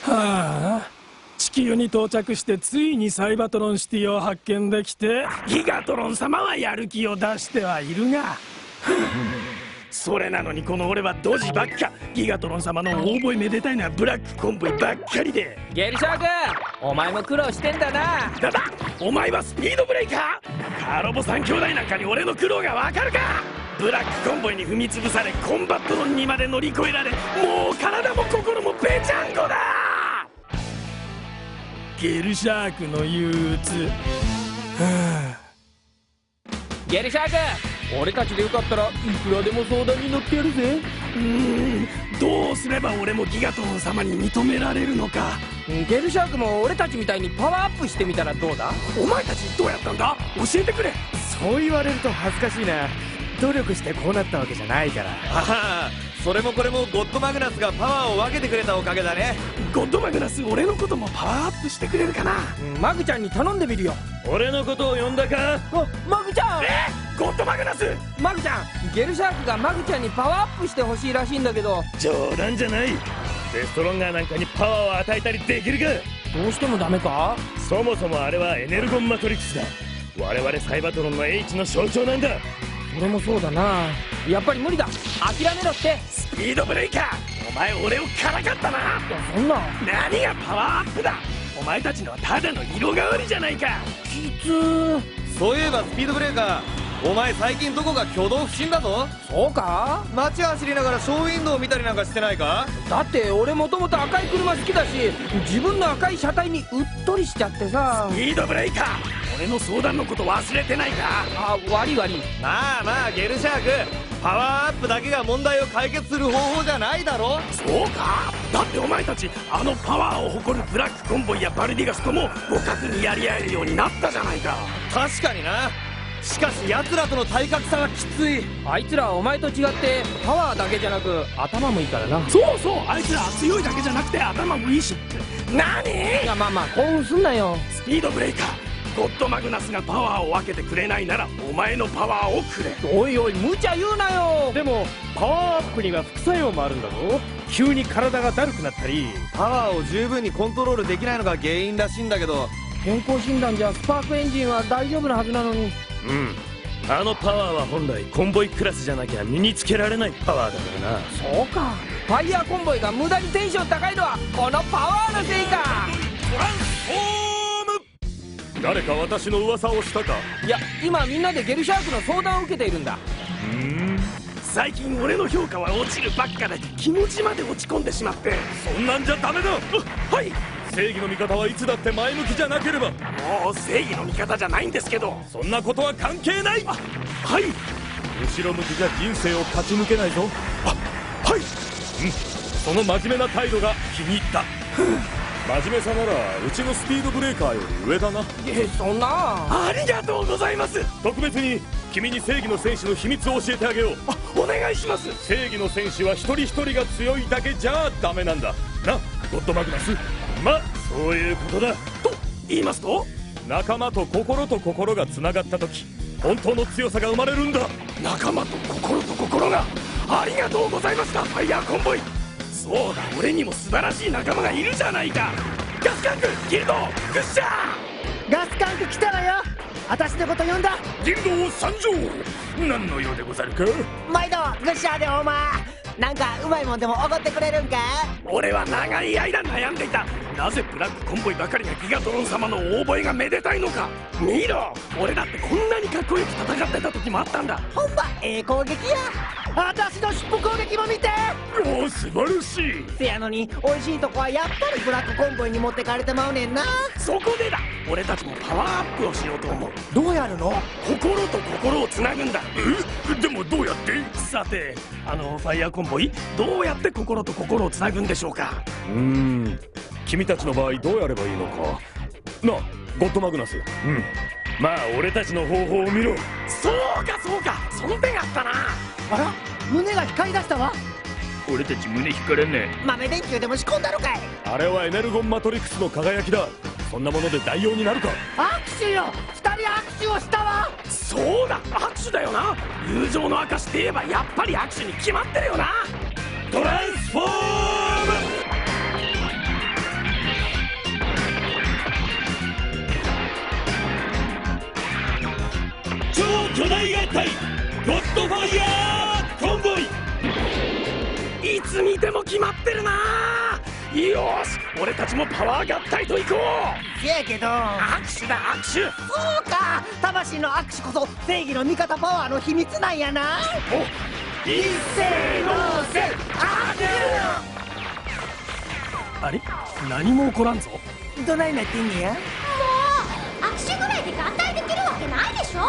はあ、地球に到着してついにサイバトロンシティを発見できて、ギガトロン様はやる気を出してはいるがそれなのにこの俺はドジばっか。ギガトロン様の大声めでたいのはブラックコンボイばっかりで。ゲルシャーク、お前も苦労してんだな。だだ、お前はスピードブレイカー。カーロボ3兄弟なんかに俺の苦労がわかるか。ブラックコンボイに踏み潰されコンバットロンにまで乗り越えられ、もう体も心もぺちゃんこだ。ゲルシャークの憂鬱。ゲルシャーク、俺たちでよかったらいくらでも相談に乗ってやるぜ。どうすれば俺もギガトロン様に認められるのか。ゲルシャークも俺たちみたいにパワーアップしてみたらどうだ。お前たちどうやったんだ、教えてくれ。そう言われると恥ずかしいな。努力してこうなったわけじゃないから。ああ、それもこれもゴッドマグナスがパワーを分けてくれたおかげだね。ゴッドマグナス、俺のこともパワーアップしてくれるかな。マグちゃんに頼んでみるよ。俺のことを呼んだか。あ、マグちゃん。ゴッドマグナス。マグちゃん、ゲルシャークがマグちゃんにパワーアップしてほしいらしいんだけど。冗談じゃない。デストロンガーなんかにパワーを与えたりできるか。どうしてもダメか。そもそもあれはエネルゴンマトリックスだ。我々サイバトロンの H の象徴なんだ。それもそうだな。やっぱり無理だ、諦めろって。スピードブレイカー、お前俺をからかったな。そんな。何がパワーアップだ。お前たちのはただの色変わりじゃないか。きつー。そういえばスピードブレーカー、お前最近どこか挙動不審だぞ。そうか。街走りながらショーウィンドウ見たりなんかしてないか。だって俺もともと赤い車好きだし、自分の赤い車体にうっとりしちゃってさ。スピードブレイカー、俺の相談のこと忘れてないか。あ、悪い悪い。まあまあゲルシャーク、パワーアップだけが問題を解決する方法じゃないだろ。そうか。だってお前たちあのパワーを誇るブラックコンボイやバルディガスとも互角にやり合えるようになったじゃないか。確かにな。しかし奴らとの体格差はきつい。あいつらはお前と違ってパワーだけじゃなく頭もいいからな。そうそう、あいつら強いだけじゃなくて頭もいいし。何。いや、まあまあ興奮すんなよ。スピードブレイカー、ゴッドマグナスがパワーを分けてくれないならお前のパワーをくれ。おいおい、無茶言うなよ。でもパワーアップには副作用もあるんだぞ。急に体がだるくなったり。パワーを十分にコントロールできないのが原因らしいんだけど。健康診断じゃスパークエンジンは大丈夫なはずなのに。あのパワーは本来コンボイクラスじゃなきゃ身につけられないパワーだからな。そうか。ファイヤーコンボイが無駄にテンション高いのはこのパワーのせいか。トランスフォーム。誰か私の噂をしたか。いや、今みんなでゲルシャークの相談を受けているんだ。最近俺の評価は落ちるばっかで気持ちまで落ち込んでしまって。そんなんじゃダメだ。はい。正義の味方はいつだって前向きじゃなければ。もう正義の味方じゃないんですけど。そんなことは関係ない。はい。後ろ向きじゃ人生を勝ち抜けないぞ。はい。その真面目な態度が気に入った。真面目さならうちのスピードブレーカーより上だな。そんな。ありがとうございます。特別に君に正義の戦士の秘密を教えてあげよう。お願いします。正義の戦士は一人一人が強いだけじゃダメなんだな、ゴッドマグナス。まあそういうことだ。と言いますと。仲間と心がつながった時本当の強さが生まれるんだ。仲間と心が。ありがとうございました、ファイヤーコンボイ。そうだ、俺にも素晴らしい仲間がいるじゃないか。ガスカンクギルドグッシャー。ガスカンク来たわよ。私のこと呼んだ。ギルド参上。何の用でござるか。毎度グッシャーでおま。なんかうまいもんでもおごってくれるんか。俺は長い間悩んでいた。なぜブラックコンボイばかりがギガトロン様の大声がめでたいのか。見ろ、俺だってこんなにかっこよく戦ってた時もあったんだ。ほんま攻撃や。私の尻尾攻撃も見て。おお、素晴らしい。せやのに美味しいとこはやっぱりブラックコンボイに持ってかれてまうねんな。そこでだ、俺たちもパワーアップをしようと思う。どうやるの。心と心をつなぐんだ。でもどうやって。さてファイヤーコンボイ、どうやって心と心をつなぐんでしょうか。君たちの場合どうやればいいのかなあ、ゴッドマグナス。まあ俺たちの方法を見ろ。そうか、その手があったな。あら、胸が光り出したわ。俺たち胸光らんね。豆電球でも仕込んだのかい。あれはエネルゴンマトリックスの輝きだ。そんなもので代用になるか。握手よ、2人握手をしたわ。そうだ、握手だよな。友情の証って言えばやっぱり握手に決まってるよな。トランスフォーム。いつ見ても決まってるな。よし、俺たちもパワー合体と行こう。せやけど握手だ握手。そうか、魂の握手こそ正義の味方パワーの秘密なんやな。お一斉のせあれ、何も起こらんぞ。どないなってんねや。もう握手ぐらいで合体できるわけないでしょ。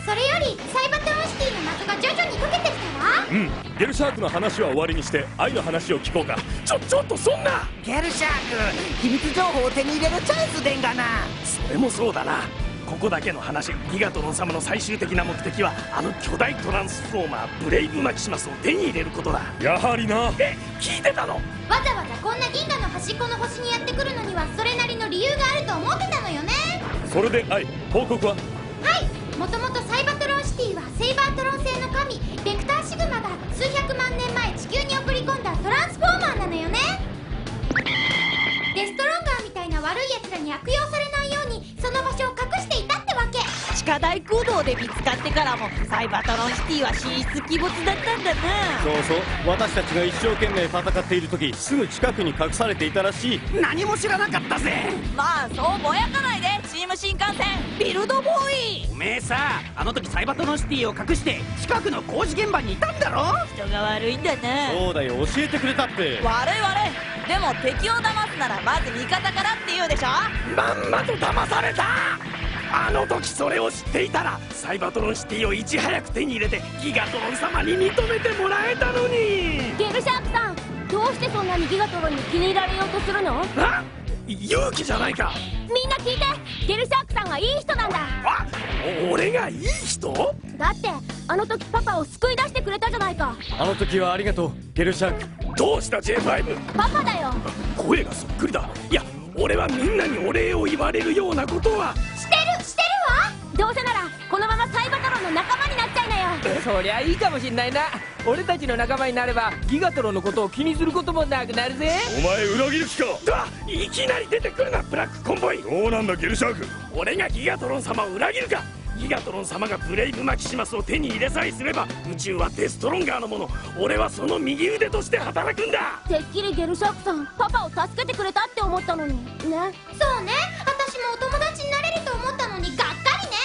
それよりサイバトロンシティの謎が徐々に解けてきたわ。うん、ゲルシャークの話は終わりにして愛の話を聞こうか。ちょっとそんな。ゲルシャーク、秘密情報を手に入れるチャンスでんがな。それもそうだな。ここだけの話、ギガトロン様の最終的な目的はあの巨大トランスフォーマーブレイブマキシマスを手に入れることだ。やはりな。聞いてたの？わざわざこんな銀河の端っこの星にやってくるのにはそれなりの理由があると思ってたのよね。それで愛、報告は？はい、もともとサイバトロンシティはセイバートロン星の神ベクターシグマが数百万年前地球に送り込んだトランスフォーマーなのよね。デストロンガーみたいな悪い奴らに悪用されないようにその場所を隠していたってわけ。地下大空洞で見つかってからもサイバトロンシティは神出鬼没だったんだな。そうそう、私たちが一生懸命戦っている時すぐ近くに隠されていたらしい。何も知らなかったぜ。まあそうぼやかないでチーム新幹線ビルドボーイ。おめえさ、あの時サイバトロンシティを隠して近くの工事現場にいたんだろ。人が悪いんだな。そうだよ、教えてくれたって。悪い悪い。でも敵を騙すならまず味方からって言うでしょ。まんまと騙された。あの時それを知っていたらサイバトロンシティをいち早く手に入れてギガトロン様に認めてもらえたのに。ゲルシャークさん、どうしてそんなにギガトロンに気に入られようとするの？あ、勇気じゃないか。みんな聞いて、ゲルシャークさんがいい人なんだ。あ、俺がいい人？だってあの時パパを救い出してくれたじゃないか。あの時はありがとうゲルシャーク。どうした J5？ パパだよ。声がそっくりだ。いや、俺はみんなにお礼を言われるようなことはしてるわ。どうせならこのままサイバトロンの仲間になっちゃいなよ。そりゃいいかもしんないな。俺たちの仲間になればギガトロンのことを気にすることもなくなるぜ。お前裏切る気か。いきなり出てくるなブラックコンボイ。どうなんだゲルシャーク。俺がギガトロン様を裏切るか。ギガトロン様がブレイブマキシマスを手に入れさえすれば宇宙はデストロンガーのもの。俺はその右腕として働くんだ。てっきりゲルシャークさんパパを助けてくれたって思ったのにね。そうね、私もお友達になれると思ったのにがっかりね。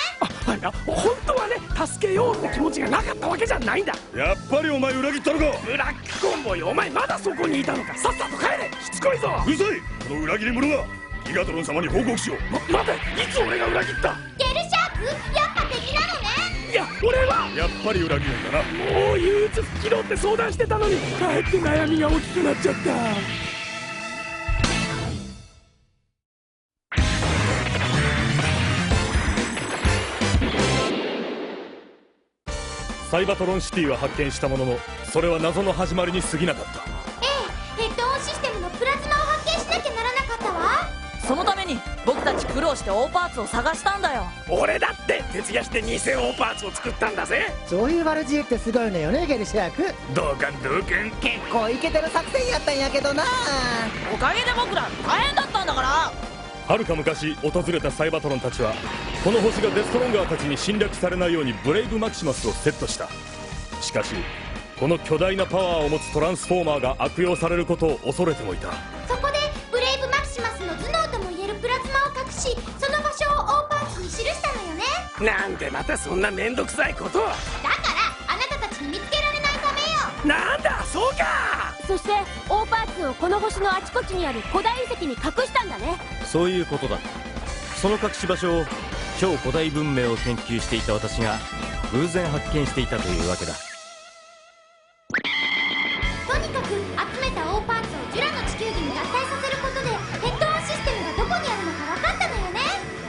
いや、本当はね、助けようって気持ちがなかったわけじゃないんだ。やっぱりお前裏切ったのか。ブラックコンボイ、お前まだそこにいたのか。さっさと帰れ、しつこいぞ。うるさい、この裏切り者が。ギガトロン様に報告しよう。待て、いつ俺が裏切った？ゲルシャーク、やっぱ敵なのね。いや、俺はやっぱり裏切るんだな。もう憂鬱吹きろって相談してたのにかえって悩みが大きくなっちゃった。サイバトロンシティは発見したもののそれは謎の始まりに過ぎなかった。ヘッドオンシステムのプラズマを発見しなきゃならなかったわ。そのために僕たち苦労して大パーツを探したんだよ。俺だって徹夜して偽大パーツを作ったんだぜ。そういう悪知恵ってすごいのよねゲルシャーク。同感同感。結構イケてる作戦やったんやけどな。おかげで僕ら大変だったんだから。はるか昔訪れたサイバトロンたちはこの星がデストロンガーたちに侵略されないようにブレイブマキシマスをセットした。しかしこの巨大なパワーを持つトランスフォーマーが悪用されることを恐れてもいた。そこでブレイブマキシマスの頭脳ともいえるプラズマを隠しその場所を大パーツに記したのよね。なんでまたそんなめんどくさいことを。だからあなたたちに見つけられないためよ。なんだそうか。そして大パーツをこの星のあちこちにある古代遺跡に隠したんだね。そういうことだ。その隠し場所を超古代文明を研究していた私が偶然発見していたというわけだ。とにかく集めた大パーツをジュラの地球儀に合体させることでヘッドオンシステムがどこにあるのか分かったのよね。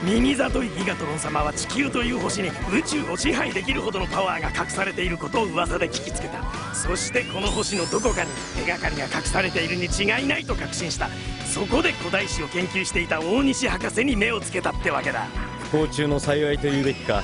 右里いギガトロン様は地球という星に宇宙を支配できるほどのパワーが隠されていることを噂で聞きつけた。そしてこの星のどこかに手がかりが隠されているに違いないと確信した。そこで古代史を研究していた大西博士に目をつけたってわけだ。不幸中の幸いというべきか。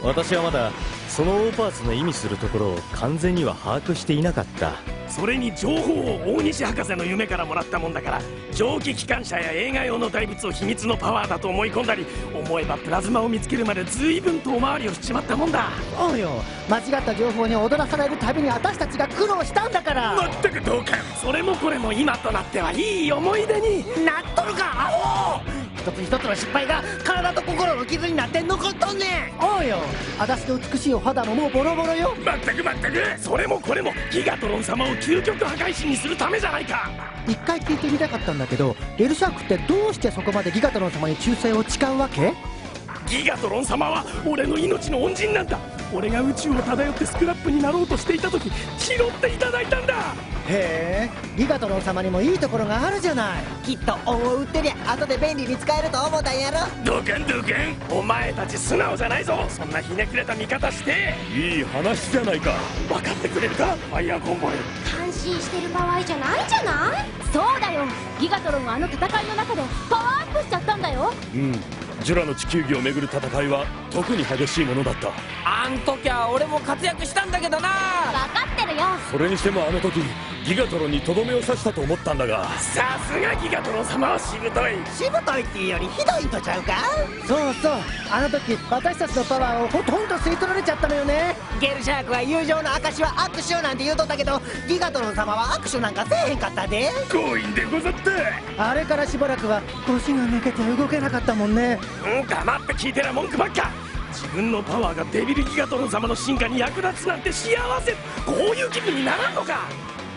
私はまだその大パーツの意味するところを完全には把握していなかった。それに情報を大西博士の夢からもらったもんだから、蒸気機関車や映画用の大仏を秘密のパワーだと思い込んだり、思えばプラズマを見つけるまで随分遠回りをしちまったもんだ。おうよ、間違った情報に踊らされるたびに私たちが苦労したんだから。まったくどうか。それもこれも今となってはいい思い出になっとるかアホ。一つ一つの失敗が体と心の傷になって残っとんねん。おうよ、私の美しいお肌ももうボロボロよ。まったくまったく、それもこれもギガトロン様を究極破壊神にするためじゃないか。一回聞いてみたかったんだけど、エルシャークってどうしてそこまでギガトロン様に忠誠を誓うわけ？ギガトロン様は俺の命の恩人なんだ。俺が宇宙を漂ってスクラップになろうとしていた時拾っていただいたんだ。へえ、ギガトロン様にもいいところがあるじゃない。きっと恩を売ってりゃ後で便利に使えると思ったんやろ。どけんどけん、お前たち素直じゃないぞ。そんなひねくれた見方して。いい話じゃないか。分かってくれるかファイヤーコンボイ。感心してる場合じゃないんじゃない？そうだよ、ギガトロンはあの戦いの中でパワーアップしちゃったんだよ。ジュラの地球儀をめぐる戦いは特に激しいものだった。あん時は俺も活躍したんだけどな。分かってるよ。それにしてもあの時ギガトロンにとどめを刺したと思ったんだが。さすがギガトロン様はしぶとい。しぶといっていうよりひどいとちゃうか。そうそう、あの時私たちのパワーをほとんど吸い取られちゃったのよね。ゲルシャークは友情の証は握手なんて言うとったけど、ギガトロン様は握手なんかせえへんかったで。強引でござった。あれからしばらくは腰が抜けて動けなかったもんね。黙って聞いてりゃ文句ばっか。自分のパワーがデビルギガトロン様の進化に役立つなんて幸せ。こういう気分にならんのか。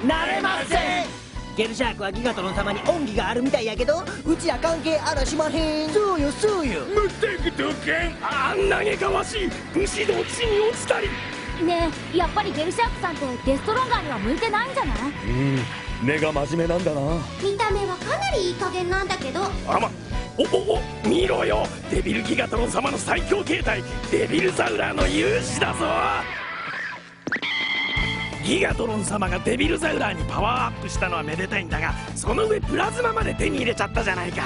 なれません。ゲルシャークはギガトロン様に恩義があるみたいやけど、うちら関係あらしまへん。そうよそうよ。まったくどけん。あんなげかわしい武士道地に落ちたり。ねえ、やっぱりゲルシャークさんってデストロンガーには向いてないんじゃない？根が真面目なんだな。見た目はかなりいい加減なんだけど。お見ろよ、デビルギガトロン様の最強形態デビルザウラーの勇姿だぞ。ギガトロン様がデビルザウラーにパワーアップしたのはめでたいんだが、その上プラズマまで手に入れちゃったじゃないか。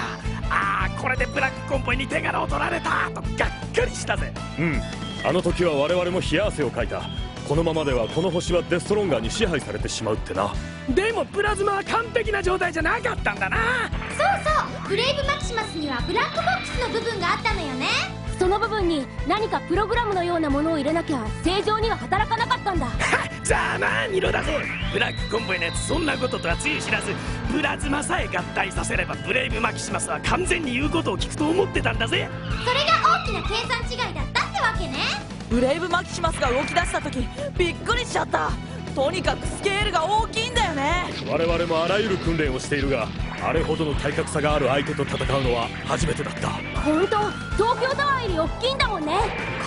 これでブラックコンボイに手柄を取られたとがっかりしたぜ。あの時は我々も冷や汗をかいた。このままではこの星はデストロンガーに支配されてしまうってな。でもプラズマは完璧な状態じゃなかったんだな。そうそう、ブレイブマキシマスにはブラックボックスの部分があったのよね。その部分に何かプログラムのようなものを入れなきゃ正常には働かなかったんだ。ざまあみろだぜ。ブラックコンボイのやつそんなこととはつゆ知らず、プラズマさえ合体させればブレイブマキシマスは完全に言うことを聞くと思ってたんだぜ。それが大きな計算違いだったってわけね。ブレイブマキシマスが動き出した時びっくりしちゃった。とにかくスケールが大きいんだよね。我々もあらゆる訓練をしているが、あれほどの体格差がある相手と戦うのは初めてだった。本当、東京タワーより大きいんだもんね。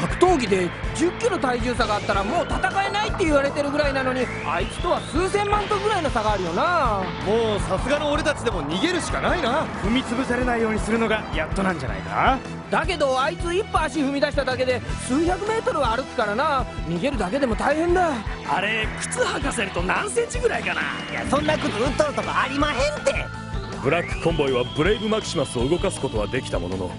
格闘技で10キロ体重差があったらもう戦えないって言われてるぐらいなのに、あいつとは数千万トンぐらいの差があるよな。もうさすがの俺たちでも逃げるしかないな。踏み潰されないようにするのがやっとなんじゃないか。だけどあいつ一歩足踏み出しただけで数百メートルは歩くからな。逃げるだけでも大変だ。あれ靴履かせると何センチぐらいかな。いや、そんな靴売っとるとかありまへんって。ブラックコンボイはブレイブマキシマスを動かすことはできたものの、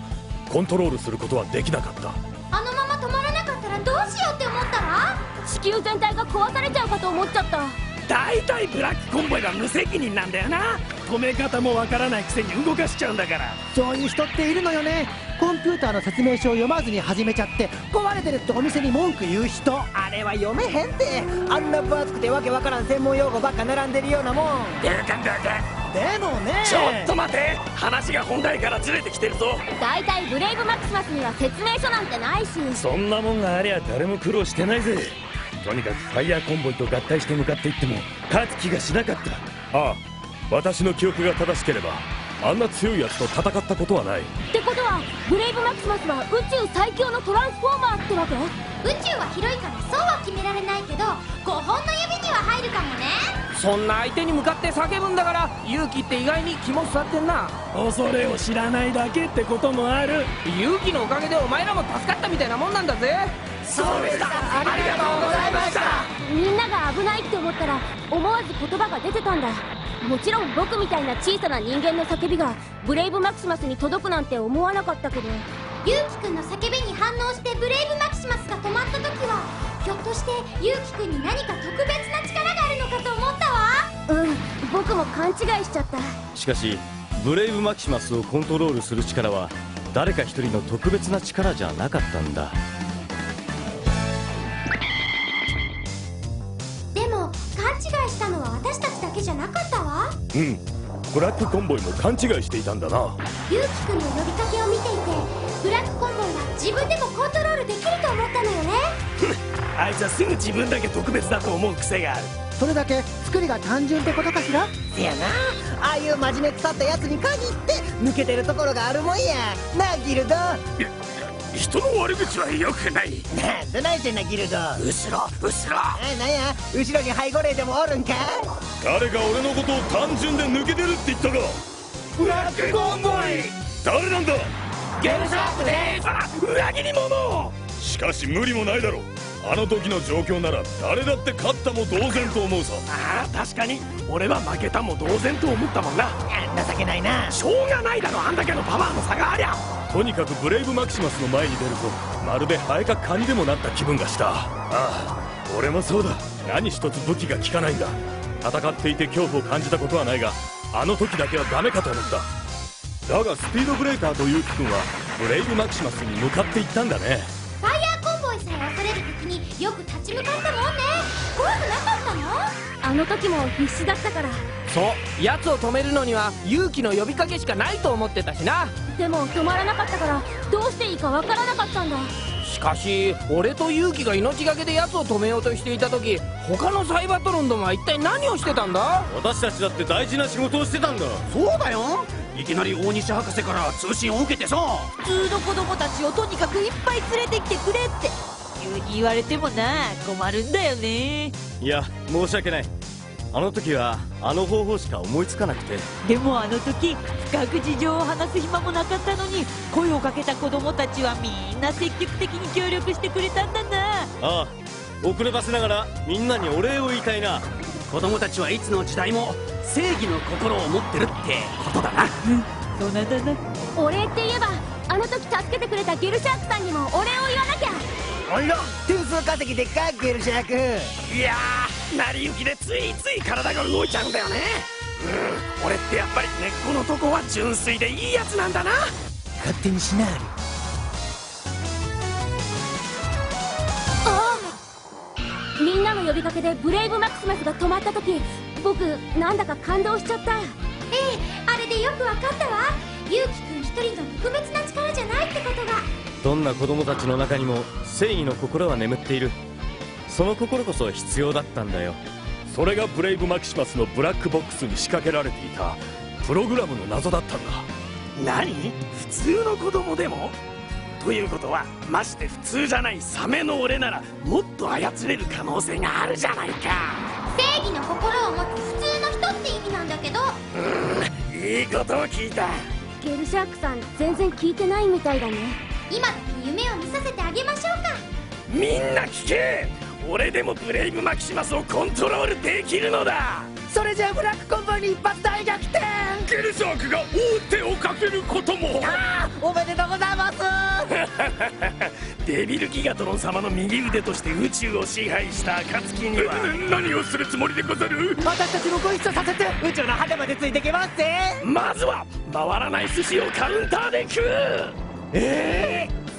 コントロールすることはできなかった。あのまま止まらなかったらどうしようって思ったわ。地球全体が壊されちゃうかと思っちゃった。大体ブラックコンボイは無責任なんだよな。止め方もわからないくせに動かしちゃうんだから。そういう人っているのよね。コンピューターの説明書を読まずに始めちゃって壊れてるってお店に文句言う人。あれは読めへんって。あんな分厚くてわけわからん専門用語ばっか並んでるようなもん。でもね、ちょっと待て、話が本題からずれてきてるぞ。大体ブレイブマキシマスには説明書なんてないし。そんなもんがありゃ誰も苦労してないぜ。とにかくファイヤーコンボイと合体して向かっていっても勝つ気がしなかった。ああ、私の記憶が正しければあんな強いやつと戦ったことはない。ってことはブレイブマキシマスは宇宙最強のトランスフォーマーってわけ？宇宙は広いからそうは決められないけど、5本の指には入るかもね。そんな相手に向かって叫ぶんだから、勇気って意外に肝据わってんな。恐れを知らないだけってこともある。勇気のおかげでお前らも助かったみたいなもんなんだぜ。そうでした。ありがとうございました。みんなが危ないって思ったら思わず言葉が出てたんだ。もちろん僕みたいな小さな人間の叫びがブレイブマキシマスに届くなんて思わなかったけど、ゆうきくんの叫びに反応してブレイブマキシマスが止まった時は、ひょっとしてゆうきくんに何か特別な力があるのかと思ったわ。僕も勘違いしちゃった。しかしブレイブマキシマスをコントロールする力は誰か一人の特別な力じゃなかったんだ。でも勘違いしたのは私たちだけじゃなかったわ。うん、ブラックコンボイも勘違いしていたんだな。ゆうきくんの呼びかけを見ていて、ブラックコンボイは自分でもコントロールできると思ったのよね。あいつはすぐ自分だけ特別だと思う癖がある。それだけ作りが単純ってことかしら。せやな、ああいう真面目腐ったやつに限って抜けてるところがあるもんやな。ギルド人の悪口は良くない。なんでないてんなギルド。後ろ後ろ。なんや後ろに背後霊でもおるんか。誰が俺のことを単純で抜けてるって言ったか。ブラックコンボイ誰なんだ。ゲルシャークです。裏切り者。しかし無理もないだろう。あの時の状況なら誰だって勝ったも同然と思うさ。ああ確かに俺は負けたも同然と思ったもんな。情けないな。しょうがないだろ、あんだけのパワーの差がありゃ。とにかくブレイブマキシマスの前に出るとまるでハエかカニでもなった気分がした。ああ俺もそうだ。何一つ武器が効かないんだ。戦っていて恐怖を感じたことはないが、あの時だけはダメかと思った。だがスピードブレーカーとユウキ君はブレイブマキシマスに向かっていったんだね。ファイヤーコンボイさえ恐れる敵によく立ち向かったもんね。怖くなかったの？あの時も必死だったから。そう、奴を止めるのには勇気の呼びかけしかないと思ってたしな。でも止まらなかったからどうしていいかわからなかったんだ。しかし俺と勇気が命がけで奴を止めようとしていた時、他のサイバトロンどもは一体何をしてたんだ。私たちだって大事な仕事をしてたんだ。そうだよ。いきなり大西博士から通信を受けてさ。普通の子供たちをとにかくいっぱい連れてきてくれって急に言われてもな困るんだよね。いや申し訳ない。あの時はあの方法しか思いつかなくて。でもあの時深く事情を話す暇もなかったのに、声をかけた子供たちはみんな積極的に協力してくれたんだな。ああ遅ればせながらみんなにお礼を言いたいな。子供たちはいつの時代も正義の心を持ってるってことだな。そうなんだな。お礼って言えばあの時助けてくれたゲルシャークさんにもお礼を言わなきゃ。おいら点数稼ぎでっかゲルシャーク。いやー成り行きでついつい体が動いちゃうんだよね。俺ってやっぱり根っこのとこは純粋でいいやつなんだな。勝手にしなる。みんなの呼びかけでブレイブマクシマスが止まった時、僕なんだか感動しちゃった。ええ、あれでよく分かったわ。ゆうきくん一人の特別な力じゃないってことが。どんな子供たちの中にも正義の心は眠っている。その心こそ必要だったんだよ。それがブレイブマキシマスのブラックボックスに仕掛けられていたプログラムの謎だったんだ。何？普通の子供でも？ということはまして普通じゃないサメの俺ならもっと操れる可能性があるじゃないか。正義の心を持つ普通の人って意味なんだけど。いいことを聞いた。ゲルシャークさん全然聞いてないみたいだね。今だけ夢を見させてあげましょうか。みんな聞け。俺でもブレイブマキシマスをコントロールできるのだ。それじゃあブラックコンボイに一発大逆転。ゲルシャークが王手をかけることも。おめでとうございます。デビルギガトロン様の右腕として宇宙を支配した暁には何をするつもりでござる。私たちもご一緒させて宇宙の果てまでついてきますぜ。まずは回らない寿司をカウンターで食う。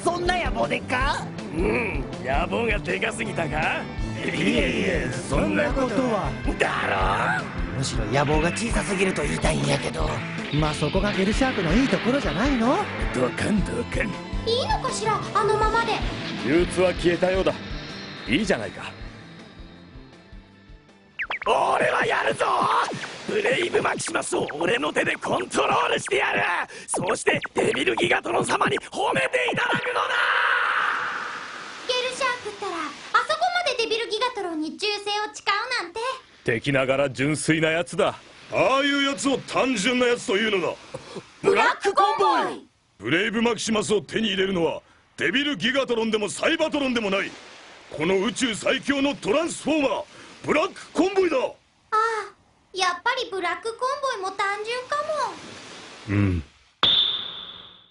そんな野望でっか。野望がでかすぎたか。いえそんなことは。だろ。むしろ野望が小さすぎると言いたいんやけど、まあそこがゲルシャークのいいところじゃないの。どかんどかん。いいのかしら、あのままで。憂鬱は消えたようだ。いいじゃないか。俺はやるぞ。ブレイブマキシマスを俺の手でコントロールしてやる。そしてデビルギガトロン様に褒めていただくのだ。ゲルシャークったらあそこまでデビルギガトロンに忠誠を誓うなんて。敵ながら純粋なやつだ。ああいうやつを単純なやつというのだ。ブラックコンボイ。ブレイブマキシマスを手に入れるのはデビルギガトロンでもサイバトロンでもない、この宇宙最強のトランスフォーマーブラックコンボイだ。ああ、やっぱりブラックコンボイも単純かも。うん。